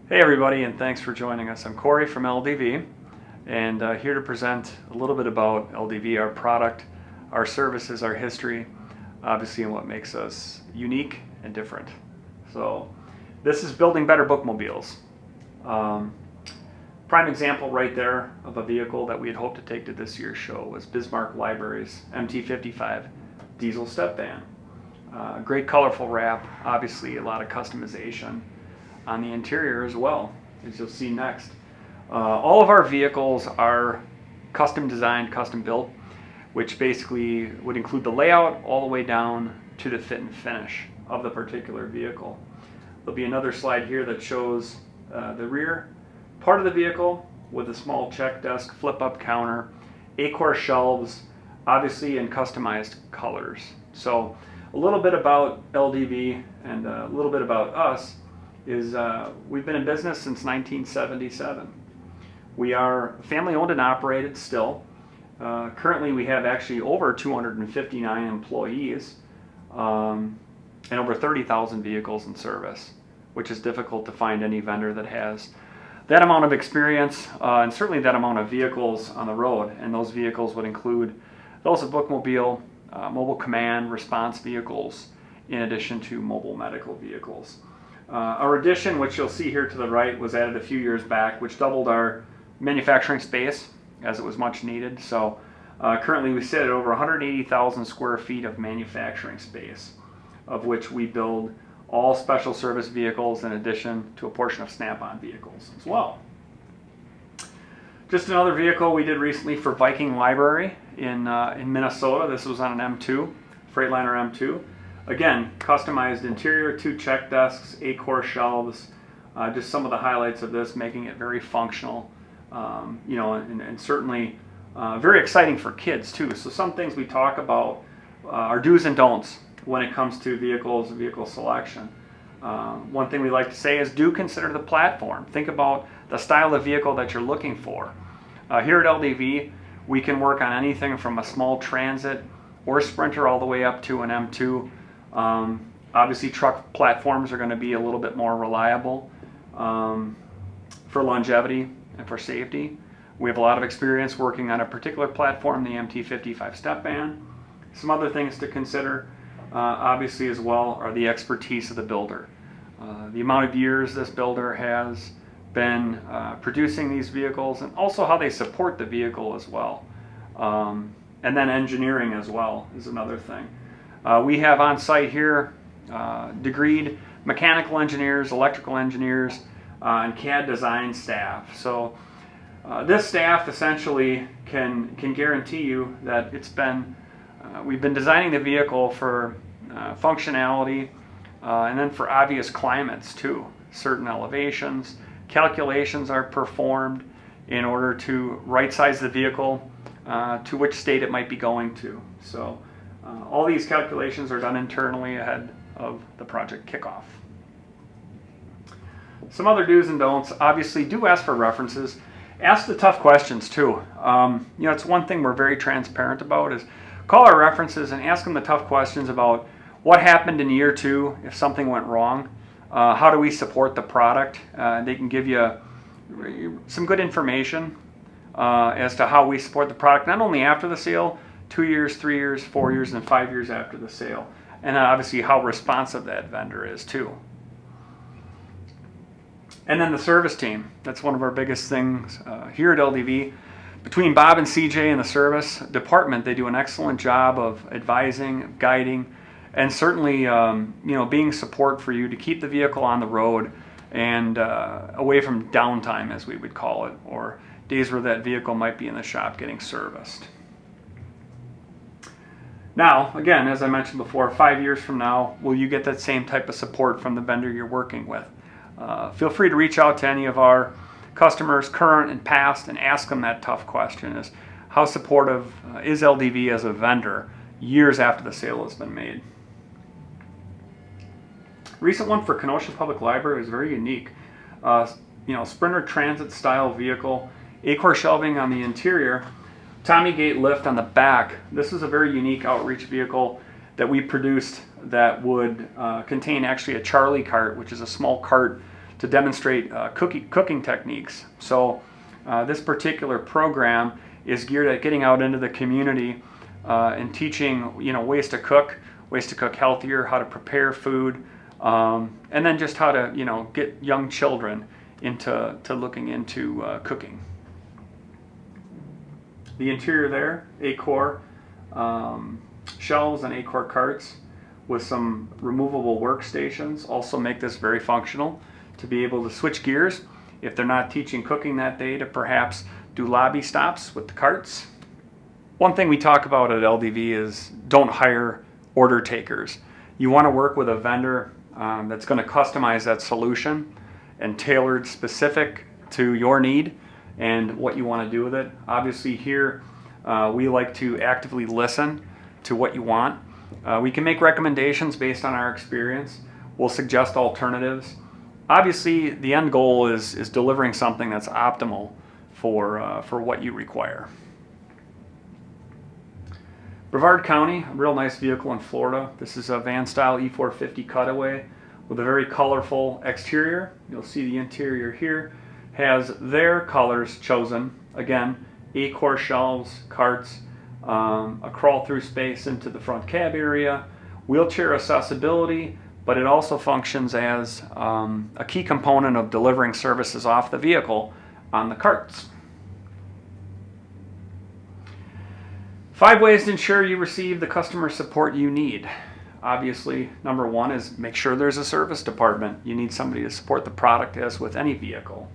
Hey everybody, and thanks for joining us. I'm Cory from LDV, and here to present a little bit about LDV, our product, our services, our history, obviously, and what makes us unique and different. So this is building better bookmobiles. Prime example right there of a vehicle that we had hoped to take to this year's show was Bismarck Library's MT55 diesel step van. Great colorful wrap, obviously a lot of customization on the interior as well, as you'll see next. All of our vehicles are custom designed, custom built, which basically would include the layout all the way down to the fit and finish of the particular vehicle. There'll be another slide here that shows the rear part of the vehicle with a small check desk, flip up counter, Acor shelves, obviously in customized colors. So a little bit about LDV and a little bit about us is we've been in business since 1977. We are family owned and operated still. Currently we have actually over 259 employees and over 30,000 vehicles in service, which is difficult to find any vendor that has that amount of experience and certainly that amount of vehicles on the road. And those vehicles would include those of Bookmobile, mobile command response vehicles, in addition to mobile medical vehicles. Our addition, which you'll see here to the right, was added a few years back, which doubled our manufacturing space as it was much needed. So currently we sit at over 180,000 square feet of manufacturing space, of which we build all special service vehicles in addition to a portion of Snap-on vehicles as well. Just another vehicle we did recently for Viking Library in Minnesota. This was on an M2, Freightliner M2. Again, customized interior, 2 check desks, Acor shelves, just some of the highlights of this, making it very functional, and certainly very exciting for kids too. So some things we talk about are do's and don'ts when it comes to vehicles and vehicle selection. One thing we like to say is do consider the platform. Think about the style of vehicle that you're looking for. Here at LDV, we can work on anything from a small Transit or Sprinter all the way up to an M2. Obviously truck platforms are going to be a little bit more reliable for longevity and for safety. We have a lot of experience working on a particular platform, the MT55 step van. Some other things to consider obviously as well are the expertise of the builder. The amount of years this builder has been producing these vehicles, and also how they support the vehicle as well. And then engineering as well is another thing. We have on site here degreed mechanical engineers, electrical engineers, and CAD design staff. So this staff essentially can guarantee you that we've been designing the vehicle for functionality and then for obvious climates too. Certain elevations, calculations are performed in order to right size the vehicle to which state it might be going to. So all these calculations are done internally ahead of the project kickoff. Some other do's and don'ts, obviously do ask for references. Ask the tough questions too. It's one thing we're very transparent about is call our references and ask them the tough questions about what happened in year 2 if something went wrong. How do we support the product? They can give you some good information as to how we support the product, not only after the sale, 2 years, 3 years, 4 years, and 5 years after the sale. And obviously how responsive that vendor is too. And then the service team. That's one of our biggest things here at LDV. Between Bob and CJ and the service department, they do an excellent job of advising, guiding, and certainly being support for you to keep the vehicle on the road and away from downtime, as we would call it, or days where that vehicle might be in the shop getting serviced. Now, again, as I mentioned before, 5 years from now, will you get that same type of support from the vendor you're working with? Feel free to reach out to any of our customers, current and past, and ask them that tough question: is how supportive is LDV as a vendor years after the sale has been made? Recent one for Kenosha Public Library is very unique. Sprinter Transit style vehicle, Acor shelving on the interior, Tommy gate lift on the back. This is a very unique outreach vehicle that we produced that would contain actually a Charlie cart, which is a small cart to demonstrate cooking techniques. So this particular program is geared at getting out into the community and teaching, ways to cook healthier, how to prepare food, and then just how to, get young children into looking into cooking. The interior there, A-core shelves and A-core carts with some removable workstations also make this very functional to be able to switch gears if they're not teaching cooking that day, to perhaps do lobby stops with the carts. One thing we talk about at LDV is don't hire order takers. You want to work with a vendor that's going to customize that solution and tailored specific to your need and what you want to do with it. Obviously here we like to actively listen to what you want. We can make recommendations based on our experience. We'll suggest alternatives. Obviously the end goal is delivering something that's optimal for what you require. Brevard County, a real nice vehicle in Florida. This is a van style E450 Cutaway with a very colorful exterior. You'll see the interior here has their colors chosen. Again, A-core shelves, carts, a crawl through space into the front cab area, wheelchair accessibility, but it also functions as a key component of delivering services off the vehicle on the carts. 5 ways to ensure you receive the customer support you need. Obviously, number 1 is make sure there's a service department. You need somebody to support the product as with any vehicle.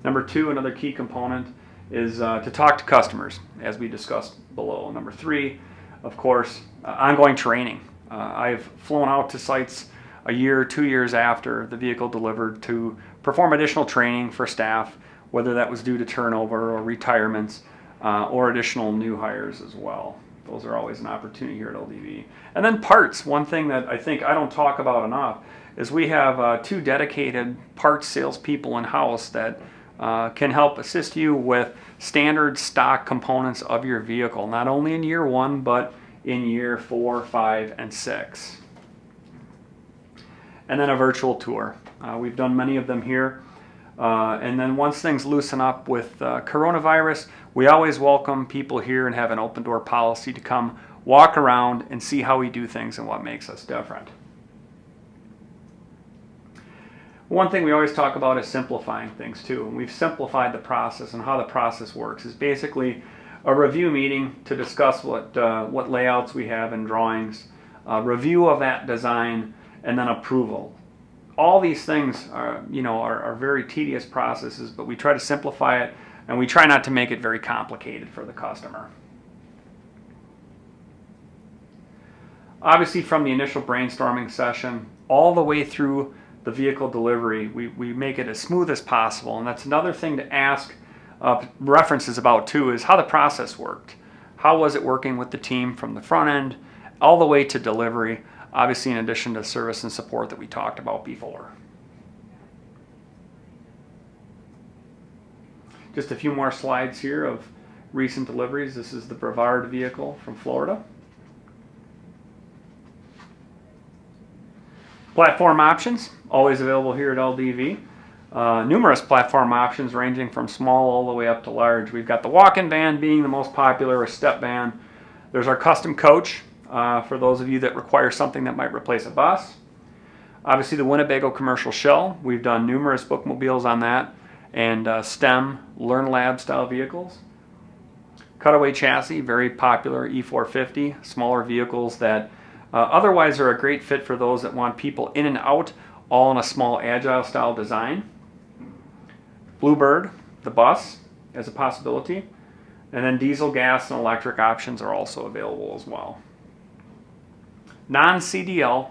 Number 2, another key component is to talk to customers, as we discussed below. Number 3, of course, ongoing training. I've flown out to sites a year, 2 years after the vehicle delivered to perform additional training for staff, whether that was due to turnover or retirements, or additional new hires as well. Those are always an opportunity here at LDV. And then parts. One thing that I think I don't talk about enough is we have 2 dedicated parts salespeople in-house that can help assist you with standard stock components of your vehicle, not only in year 1, but in year 4, 5, and 6. And then a virtual tour. We've done many of them here. And then once things loosen up with coronavirus, we always welcome people here and have an open door policy to come walk around and see how we do things and what makes us different. One thing we always talk about is simplifying things too. And we've simplified the process, and how the process works is basically a review meeting to discuss what layouts we have in drawings, a review of that design, and then approval. All these things are very tedious processes, but we try to simplify it, and we try not to make it very complicated for the customer. Obviously, from the initial brainstorming session all the way through the vehicle delivery, we make it as smooth as possible. And that's another thing to ask references about too, is how the process worked. How was it working with the team from the front end all the way to delivery? Obviously, in addition to service and support that we talked about before. Just a few more slides here of recent deliveries. This is the Brevard vehicle from Florida. Platform options, always available here at LDV. Numerous platform options ranging from small all the way up to large. We've got the walk-in van being the most popular, a step van. There's our custom coach. For those of you that require something that might replace a bus. Obviously the Winnebago commercial shell. We've done numerous bookmobiles on that, and STEM, Learn Lab style vehicles. Cutaway chassis, very popular, E450, smaller vehicles that otherwise are a great fit for those that want people in and out, all in a small agile style design. Bluebird, the bus, as a possibility. And then diesel, gas, and electric options are also available as well. Non-CDL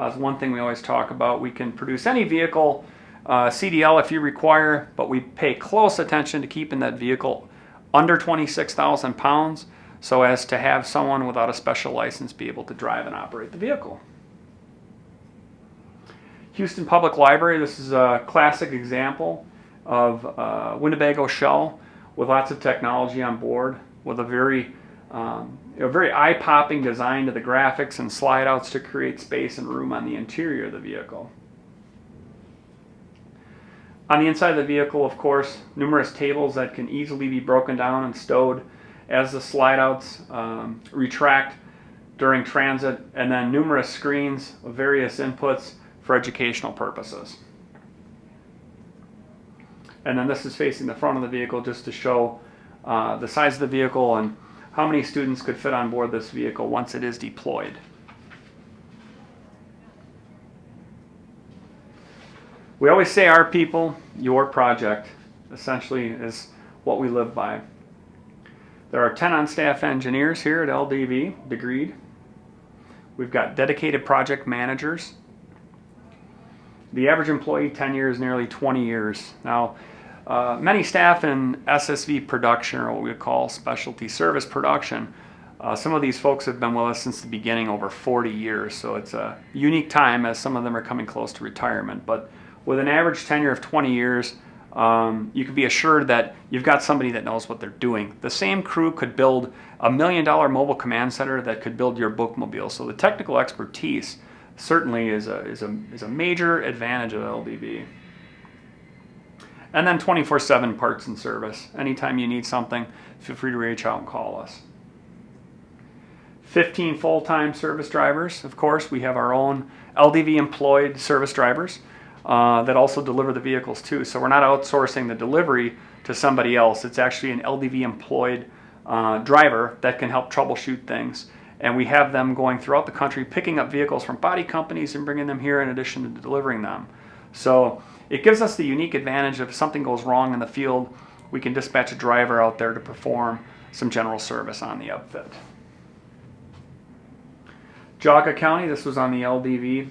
is one thing we always talk about. We can produce any vehicle CDL if you require, but we pay close attention to keeping that vehicle under 26,000 pounds so as to have someone without a special license be able to drive and operate the vehicle. Houston Public Library, this is a classic example of Winnebago shell with lots of technology on board, with a very eye-popping design to the graphics and slide outs to create space and room on the interior of the vehicle. On the inside of the vehicle, of course, numerous tables that can easily be broken down and stowed as the slide outs retract during transit, and then numerous screens of various inputs for educational purposes. And then this is facing the front of the vehicle just to show the size of the vehicle and how many students could fit on board this vehicle once it is deployed. We always say our people, your project, essentially is what we live by. There are 10 on-staff engineers here at LDV, degreed. We've got dedicated project managers. The average employee tenure is nearly 20 years. Now, many staff in SSV production, or what we would call specialty service production, some of these folks have been with us since the beginning, over 40 years. So it's a unique time as some of them are coming close to retirement. But with an average tenure of 20 years, you can be assured that you've got somebody that knows what they're doing. The same crew could build a $1 million mobile command center that could build your bookmobile. So the technical expertise certainly is a major advantage of LDV. And then 24/7 parts and service. Anytime you need something, feel free to reach out and call us. 15 full-time service drivers. Of course, we have our own LDV employed service drivers that also deliver the vehicles too. So we're not outsourcing the delivery to somebody else. It's actually an LDV employed driver that can help troubleshoot things. And we have them going throughout the country picking up vehicles from body companies and bringing them here in addition to delivering them. So it gives us the unique advantage of if something goes wrong in the field, we can dispatch a driver out there to perform some general service on the upfit. Jaga County, this was on the LDV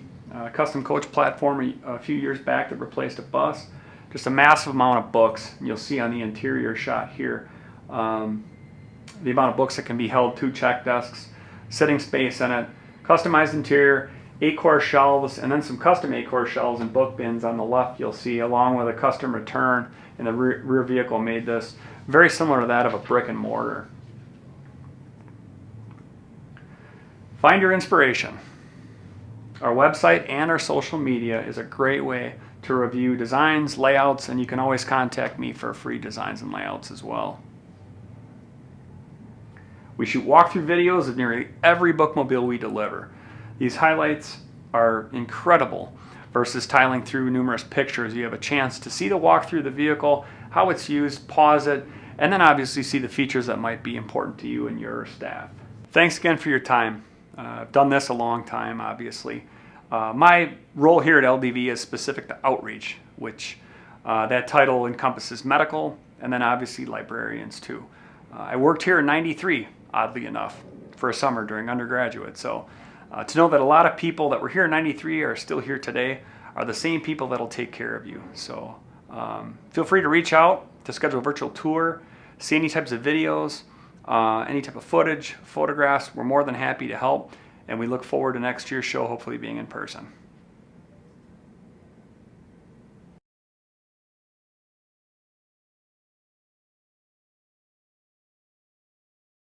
custom coach platform a few years back that replaced a bus. Just a massive amount of books. You'll see on the interior shot here the amount of books that can be held, 2 check desks, sitting space in it, customized interior, 8-core shelves, and then some custom 8-core shelves and book bins on the left you'll see, along with a custom return in the rear vehicle made this very similar to that of a brick and mortar. Find your inspiration. Our website and our social media is a great way to review designs, layouts, and you can always contact me for free designs and layouts as well. We shoot walkthrough videos of nearly every bookmobile we deliver. These highlights are incredible versus tiling through numerous pictures. You have a chance to see the walkthrough of the vehicle, how it's used, pause it, and then obviously see the features that might be important to you and your staff. Thanks again for your time. I've done this a long time, obviously. My role here at LDV is specific to outreach, which that title encompasses medical and then obviously librarians too. I worked here in '93, oddly enough, for a summer during undergraduate. So to know that a lot of people that were here in '93 are still here today are the same people that'll take care of you. So feel free to reach out to schedule a virtual tour, see any types of videos, any type of footage, photographs. We're more than happy to help, and we look forward to next year's show hopefully being in person.